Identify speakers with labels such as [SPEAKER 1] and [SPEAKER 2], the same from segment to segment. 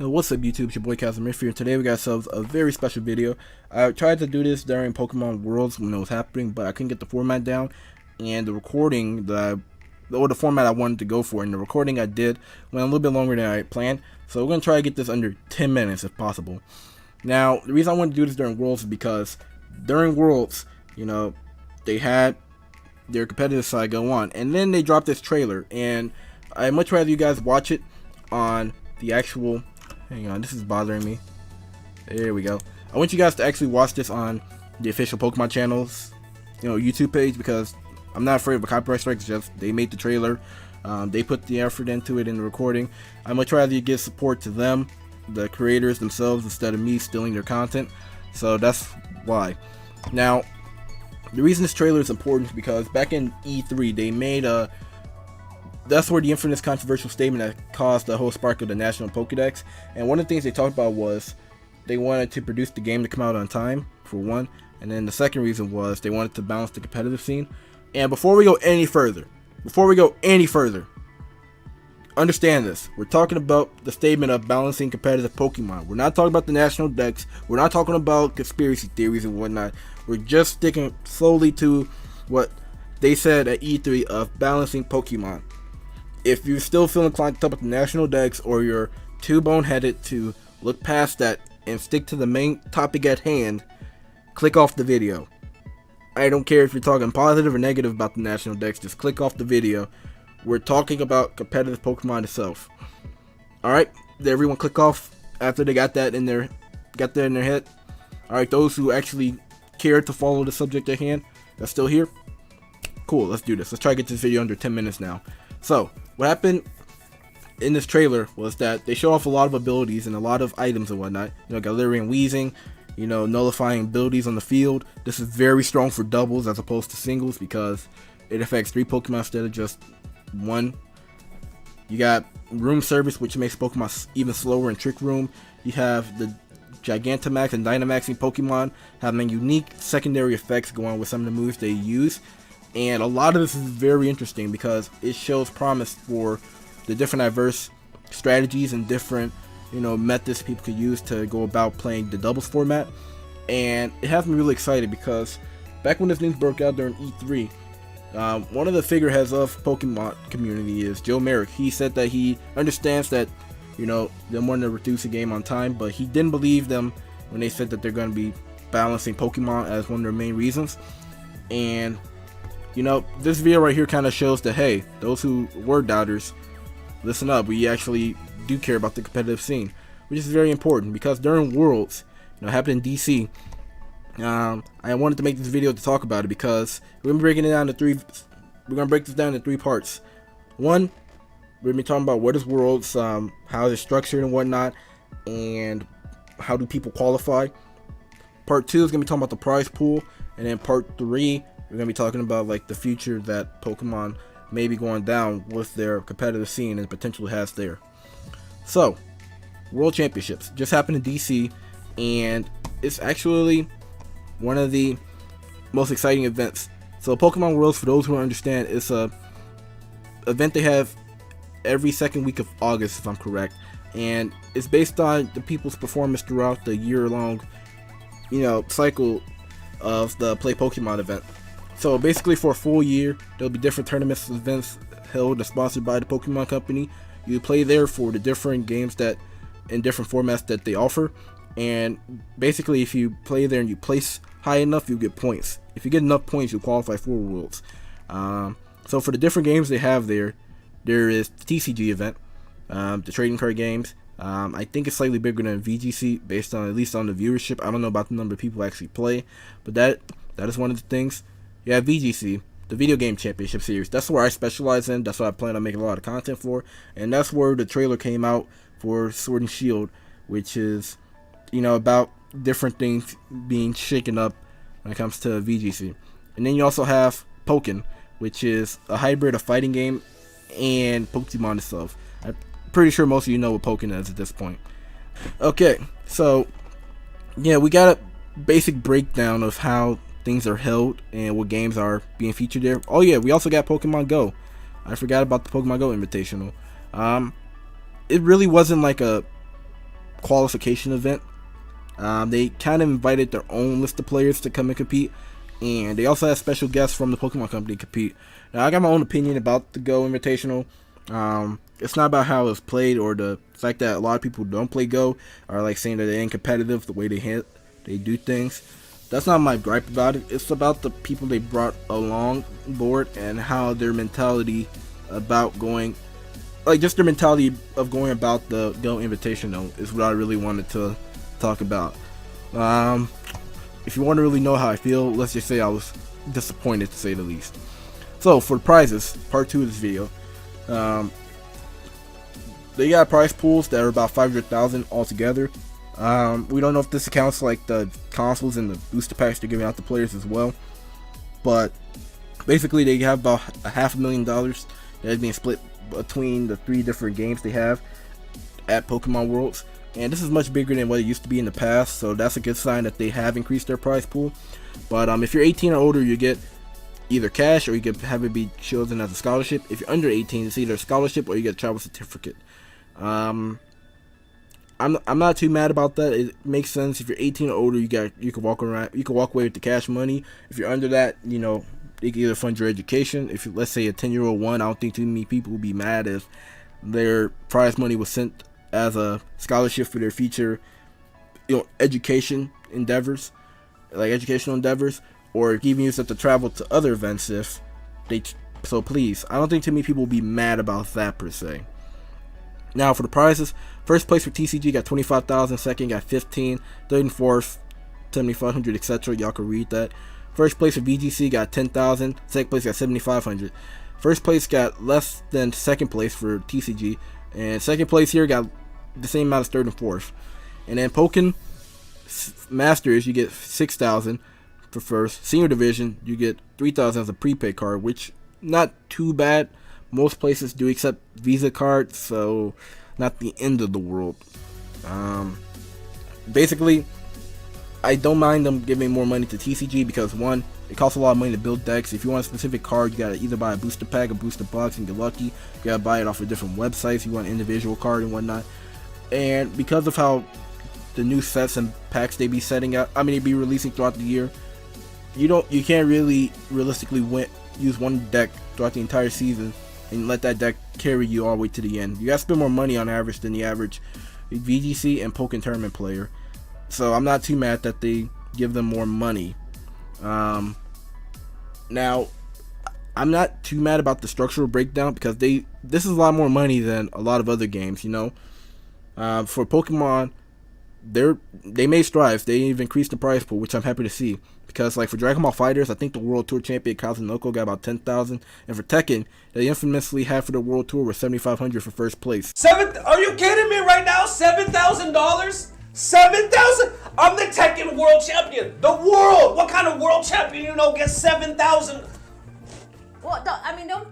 [SPEAKER 1] What's up YouTube, it's your boy ChasmRift here. Today we got ourselves a very special video. I tried to do this during Pokemon Worlds when it was happening, but I couldn't get the format down, and the recording the format I wanted to go for, and the recording I did went a little bit longer than I planned. So we're going to try to get this under 10 minutes if possible. Now, the reason I wanted to do this during Worlds is because during Worlds, they had their competitive side go on, and then they dropped this trailer, and I'd much rather you guys watch it on the actual... Hang on, this is bothering me. There we go. I want you guys to actually watch this on the official Pokemon channel's, YouTube page, because I'm not afraid of a copyright strike. It's just they made the trailer, they put the effort into it in the recording. I'd much rather you give support to them, the creators themselves, instead of me stealing their content. So that's why. Now, the reason this trailer is important is because back in E3 they made a... That's where the infamous controversial statement that caused the whole spark of the National Pokedex. And one of the things they talked about was they wanted to produce the game to come out on time, for one. And then the second reason was they wanted to balance the competitive scene. And before we go any further, understand this. We're talking about the statement of balancing competitive Pokemon. We're not talking about the National Dex. We're not talking about conspiracy theories and whatnot. We're just sticking solely to what they said at E3 of balancing Pokemon. If you still feel inclined to talk about the National Dex, or you're too boneheaded to look past that and stick to the main topic at hand, click off the video. I don't care if you're talking positive or negative about the National Dex, just click off the video. We're talking about competitive Pokemon itself. Alright, did everyone click off after they got that in their head? Alright, those who actually care to follow the subject at hand, that's still here? Cool, let's do this. Let's try to get this video under 10 minutes now. So, what happened in this trailer was that they show off a lot of abilities and a lot of items and whatnot. Galarian Weezing, nullifying abilities on the field. This is very strong for doubles as opposed to singles because it affects 3 Pokemon instead of just 1. You got Room Service, which makes Pokemon even slower in Trick Room. You have the Gigantamax and Dynamaxing Pokemon having unique secondary effects going on with some of the moves they use. And a lot of this is very interesting because it shows promise for the different diverse strategies and different, methods people could use to go about playing the doubles format. And it has me really excited because back when this news broke out during E3, one of the figureheads of Pokemon community is Joe Merrick. He said that he understands that, they wanted to reduce the game on time, but he didn't believe them when they said that they're going to be balancing Pokemon as one of their main reasons. And this video right here kind of shows that, hey, those who were doubters, listen up. We actually do care about the competitive scene, which is very important because during Worlds, happened in DC, I wanted to make this video to talk about it because we're gonna be breaking it down to three. We're gonna break this down into 3 parts. One, we're gonna be talking about what is Worlds, how is it structured and whatnot, and how do people qualify. Part 2 is gonna be talking about the prize pool, and then part 3. We're going to be talking about the future that Pokemon may be going down with their competitive scene and potential has there. So, World Championships just happened in DC, and it's actually one of the most exciting events. So Pokemon Worlds, for those who don't understand, it's a event they have every second week of August, if I'm correct, and it's based on the people's performance throughout the year-long, cycle of the Play Pokemon event. So basically for a full year, there'll be different tournaments and events held and sponsored by the Pokemon Company. You play there for the different games that in different formats that they offer. And basically if you play there and you place high enough, you get points. If you get enough points, you qualify for Worlds. So for the different games they have there is the TCG event, the trading card games. I think it's slightly bigger than VGC based on, at least on the viewership. I don't know about the number of people who actually play, but that is one of the things. You have VGC, the Video Game Championship Series. That's where I specialize in. That's what I plan on making a lot of content for. And that's where the trailer came out for Sword and Shield, which is, about different things being shaken up when it comes to VGC. And then you also have Pokken, which is a hybrid of fighting game and Pokemon itself. I'm pretty sure most of you know what Pokken is at this point. Okay, so, yeah, we got a basic breakdown of how things are held and what games are being featured there. Oh yeah, we also got Pokemon Go. I forgot about the Pokemon Go Invitational. It really wasn't like a qualification event. They kind of invited their own list of players to come and compete, and they also had special guests from the Pokemon Company compete. Now, I got my own opinion about the Go Invitational. It's not about how it's played or the fact that a lot of people don't play Go are like saying that they ain't competitive the way they do things. That's not my gripe about it. It's about the people they brought along board and how their mentality about going, like just their mentality of going about the Go Invitational is what I really wanted to talk about. If you want to really know how I feel, let's just say I was disappointed to say the least. So for the prizes, part 2 of this video, they got prize pools that are about 500,000 altogether. We don't know if this accounts like the consoles and the booster packs they're giving out to players as well, but basically they have about $500,000 that is being split between the 3 different games they have at Pokemon Worlds, and this is much bigger than what it used to be in the past, so that's a good sign that they have increased their prize pool. But if you're 18 or older, you get either cash or you can have it be chosen as a scholarship. If you're under 18, it's either a scholarship or you get a travel certificate. I'm not too mad about that. It makes sense. If you're 18 or older, you can walk away with the cash money. If you're under that, you know, they can either fund your education. If you, let's say a 10-year-old won, I don't think too many people would be mad if their prize money was sent as a scholarship for their future, you know, educational endeavors, or even use it to travel to other events if they. So please, I don't think too many people will be mad about that per se. Now for the prizes, first place for TCG got 25,000, second got 15, third and fourth 7,500, etc. Y'all can read that. First place for VGC got 10,000, second place got 7,500. First place got less than second place for TCG, and second place here got the same amount as third and fourth. And then Pokken Masters, you get 6,000 for first. Senior Division, you get 3,000 as a prepaid card, which not too bad. Most places do accept Visa cards, so not the end of the world. Basically, I don't mind them giving more money to TCG because, one, it costs a lot of money to build decks. If you want a specific card, you gotta either buy a booster pack, a booster box, and get lucky. You gotta buy it off of different websites. You want an individual card and whatnot. And because of how the new sets and packs they be setting out, they be releasing throughout the year, you can't really realistically use one deck throughout the entire season and let that deck carry you all the way to the end. You gotta spend more money on average than the average VGC and Pokken tournament player. So I'm not too mad that they give them more money. Now, I'm not too mad about the structural breakdown because this is a lot more money than a lot of other games, you know. For Pokemon, they made strides. They've increased the prize pool, which I'm happy to see. Because like for Dragon Ball FighterZ, I think the World Tour champion Kazunoko got about 10,000, and for Tekken, they infamously had for the World Tour was 7,500 for first place.
[SPEAKER 2] Are you kidding me right now? $7,000? 7,000? I'm the Tekken World Champion. The world. What kind of world champion gets 7,000?
[SPEAKER 3] Well,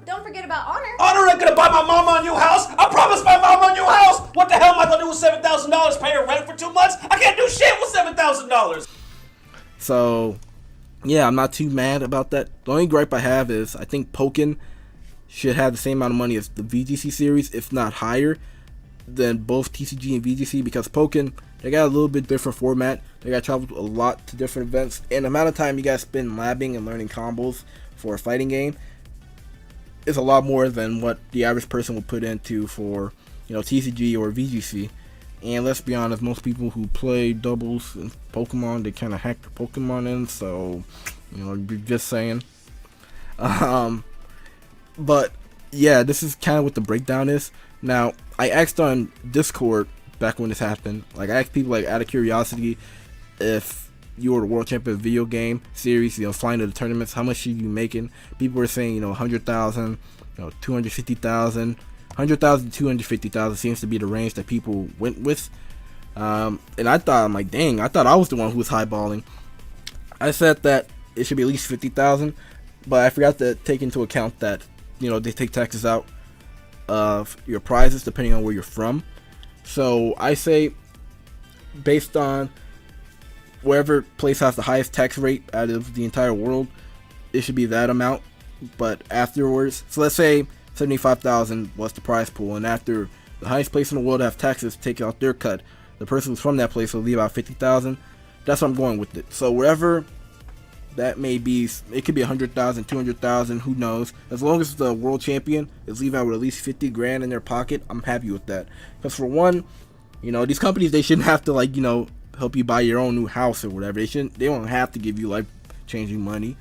[SPEAKER 3] don't forget about Honor.
[SPEAKER 2] Honor ain't gonna buy my mama a new house. I promised my mama a new house. What the hell am I gonna do with $7,000? Pay her rent for 2 months? I can't do shit with $7,000.
[SPEAKER 1] So, yeah, I'm not too mad about that. The only gripe I have is I think Pokken should have the same amount of money as the VGC series, if not higher than both TCG and VGC, because Pokken, they got a little bit different format. They got to travel a lot to different events, and the amount of time you guys spend labbing and learning combos for a fighting game is a lot more than what the average person would put into for, TCG or VGC. And let's be honest, most people who play doubles in Pokemon, they kind of hack their Pokemon in, so, just saying. But, yeah, this is kind of what the breakdown is. Now, I asked on Discord back when this happened, I asked people, out of curiosity, if you were the world champion of video game series, flying to the tournaments, how much are you making? People were saying, 100,000, 250,000. 100,000 to 250,000 seems to be the range that people went with. And I thought, I'm like, dang, I thought I was the one who was highballing. I said that it should be at least 50,000, but I forgot to take into account that, they take taxes out of your prizes depending on where you're from. So I say, based on wherever place has the highest tax rate out of the entire world, it should be that amount. But afterwards, so let's say 75,000 was the prize pool, and after the highest place in the world have taxes take out their cut, the person who's from that place will leave out 50,000. That's what I'm going with it. So wherever that may be, it could be 100,000, 200,000, who knows. As long as the world champion is leaving out with at least 50 grand in their pocket, I'm happy with that. Because for one, these companies, they shouldn't have to help you buy your own new house or whatever. They don't have to give you life-changing money.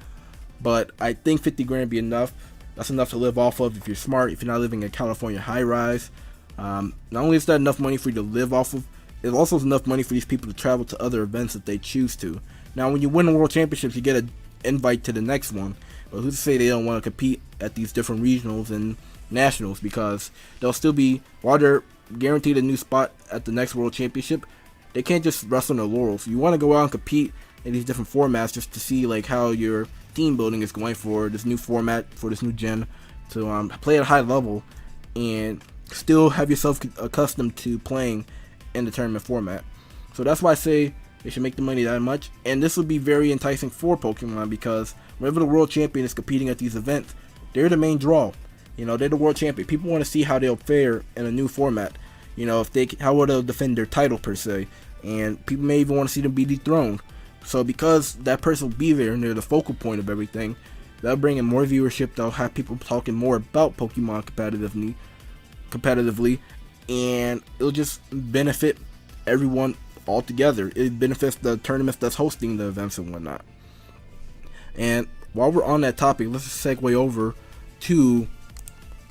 [SPEAKER 1] But I think 50 grand be enough. That's enough to live off of if you're smart, if you're not living in California high-rise. Not only is that enough money for you to live off of, it also is enough money for these people to travel to other events if they choose to. Now, when you win the World Championships, you get an invite to the next one. But who's to say they don't want to compete at these different regionals and nationals? Because they'll still be, while they're guaranteed a new spot at the next World Championship, they can't just rest on their laurels. You want to go out and compete in these different formats just to see how your team building is going for this new format, for this new gen, to play at a high level and still have yourself accustomed to playing in the tournament format. So that's why I say they should make the money that much, and this would be very enticing for Pokemon, because whenever the world champion is competing at these events, they're the main draw. They're the world champion. People want to see how they'll fare in a new format. How will they defend their title per se, and people may even want to see them be dethroned. So because that person will be there and they're the focal point of everything, that'll bring in more viewership. That'll have people talking more about Pokemon competitively, and it'll just benefit everyone altogether. It benefits the tournaments that's hosting the events and whatnot. And while we're on that topic, let's just segue over to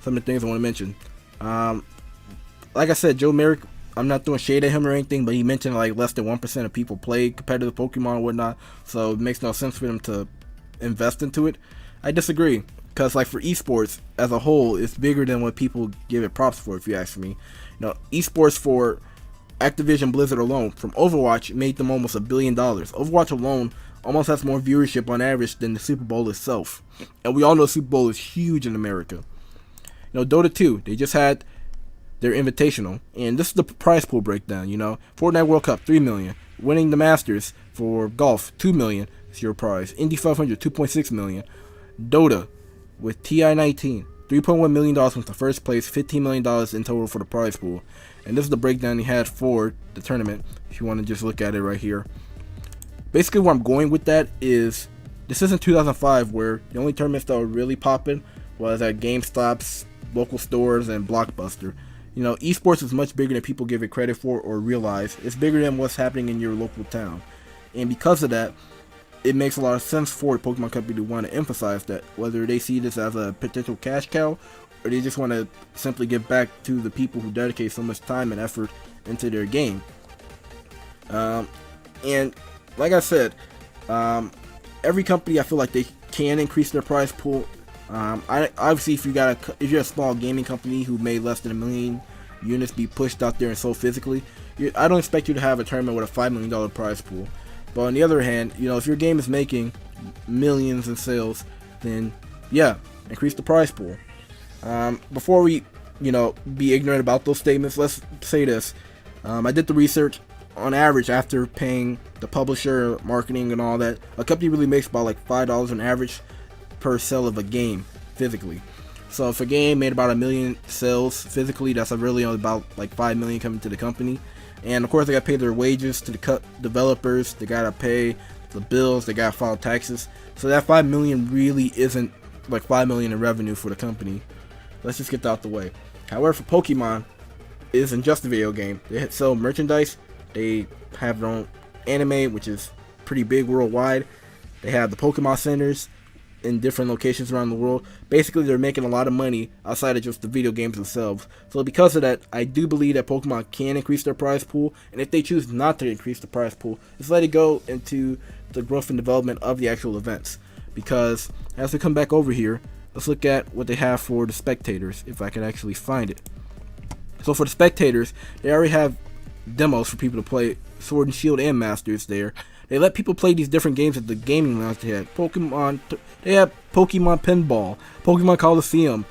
[SPEAKER 1] some of the things I want to mention. Like I said, Joe Merrick, I'm not throwing shade at him or anything, but he mentioned less than 1% of people play competitive Pokemon and whatnot, so it makes no sense for them to invest into it. I disagree, because for esports as a whole, it's bigger than what people give it props for, if you ask me. Esports for Activision Blizzard alone, from Overwatch, made them almost $1 billion. Overwatch alone almost has more viewership on average than the Super Bowl itself. And we all know the Super Bowl is huge in America. Dota 2, they just had their invitational, and this is the prize pool breakdown. Fortnite World Cup, 3 million. Winning the Masters for golf, 2 million is your prize. Indy 500, 2.6 million. Dota with TI-19, $3.1 million from the first place, $15 million in total for the prize pool. And this is the breakdown he had for the tournament, if you want to just look at it right here. Basically, where I'm going with that is, this isn't 2005, where the only tournaments that were really popping was at GameStop's, local stores, and Blockbuster. Esports is much bigger than people give it credit for or realize. It's bigger than what's happening in your local town. And because of that, it makes a lot of sense for the Pokemon Company to want to emphasize that, whether they see this as a potential cash cow, or they just want to simply give back to the people who dedicate so much time and effort into their game. And like I said, every company, I feel like they can increase their prize pool. Obviously, if you're a small gaming company who made less than 1 million units be pushed out there and sold physically, I don't expect you to have a tournament with a $5 million prize pool. But on the other hand, if your game is making millions in sales, then yeah, increase the prize pool. Before we, be ignorant about those statements, let's say this. I did the research. On average, after paying the publisher, marketing, and all that, a company really makes about $5 on average per sale of a game physically. So if a game made about 1 million sales physically, that's really only about 5 million coming to the company. And of course, they got to pay their wages to the developers. They got to pay the bills. They got to file taxes. So that 5 million really isn't 5 million in revenue for the company. Let's just get that out the way. However, for Pokemon, it isn't just a video game. They sell merchandise. They have their own anime, which is pretty big worldwide. They have the Pokemon centers in different locations around the world. Basically, they're making a lot of money outside of just the video games themselves. So because of that, I do believe that Pokemon can increase their prize pool, and if they choose not to increase the prize pool, just let it go into the growth and development of the actual events. Because as we come back over here, let's look at what they have for the spectators, if I can actually find it. So for the spectators, they already have demos for people to play Sword and Shield and Masters there. They let people play these different games at the gaming lounge. They have Pokemon Pinball, Pokemon Coliseum.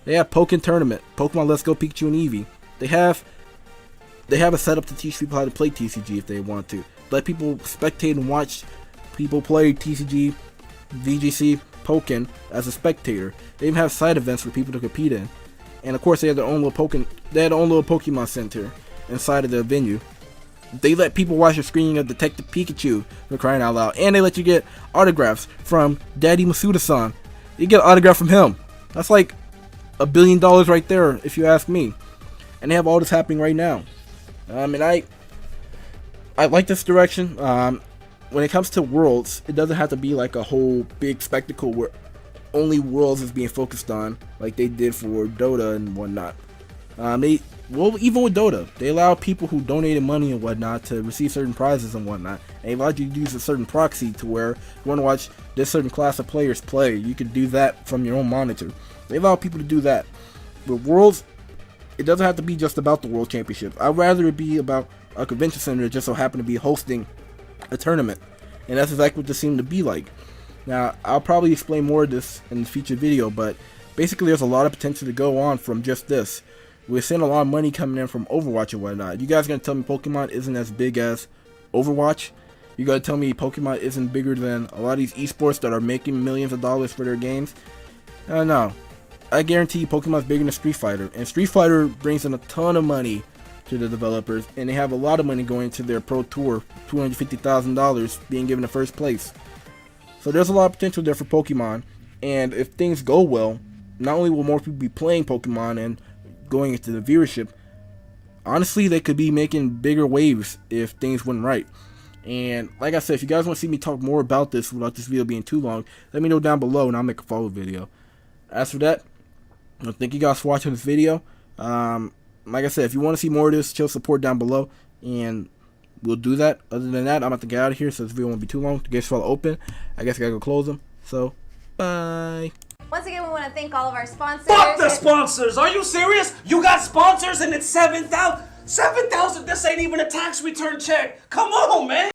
[SPEAKER 1] They have Pokken Tournament, Pokemon Let's Go Pikachu and Eevee. They have a setup to teach people how to play TCG if they want to. Let people spectate and watch people play TCG, VGC, Pokken as a spectator. They even have side events for people to compete in. And of course, they have their own little Pokemon Center inside of the venue. They let people watch the screening of Detective Pikachu, for crying out loud. And they let you get autographs from Daddy Masuda-san. You get an autograph from him. That's like $1 billion right there, if you ask me. And they have all this happening right now. And I like this direction. When it comes to Worlds, it doesn't have to be like a whole big spectacle where only Worlds is being focused on, like they did for Dota and whatnot. Even with Dota, they allow people who donated money and whatnot to receive certain prizes and whatnot. And they allowed you to use a certain proxy to where you want to watch this certain class of players play. You can do that from your own monitor. They allow people to do that. With Worlds, it doesn't have to be just about the World Championship. I'd rather it be about a convention center that just so happen to be hosting a tournament. And that's exactly what this seemed to be like. Now, I'll probably explain more of this in the featured video, but basically there's a lot of potential to go on from just this. We're seeing a lot of money coming in from Overwatch and whatnot. You guys gonna tell me Pokemon isn't as big as Overwatch? You gotta tell me Pokemon isn't bigger than a lot of these esports that are making millions of dollars for their games? No. I guarantee you Pokemon's bigger than Street Fighter. And Street Fighter brings in a ton of money to the developers. And they have a lot of money going to their Pro Tour. $250,000 being given in first place. So there's a lot of potential there for Pokemon. And if things go well, not only will more people be playing Pokemon and going into the viewership, honestly they could be making bigger waves if things went right. And like I said, if you guys want to see me talk more about this without this video being too long, let me know down below and I'll make a follow-up video. As for that, thank you guys for watching this video. Like I said, if you want to see more of this, show support down below and we'll do that. Other than that, I'm about to get out of here so this video won't be too long. The gates are all open. I guess I gotta go close them. So bye.
[SPEAKER 3] Once again, we want to thank all of our sponsors.
[SPEAKER 2] Fuck the sponsors! Are you serious? You got sponsors and it's 7,000? 7,000? This ain't even a tax return check. Come on, man.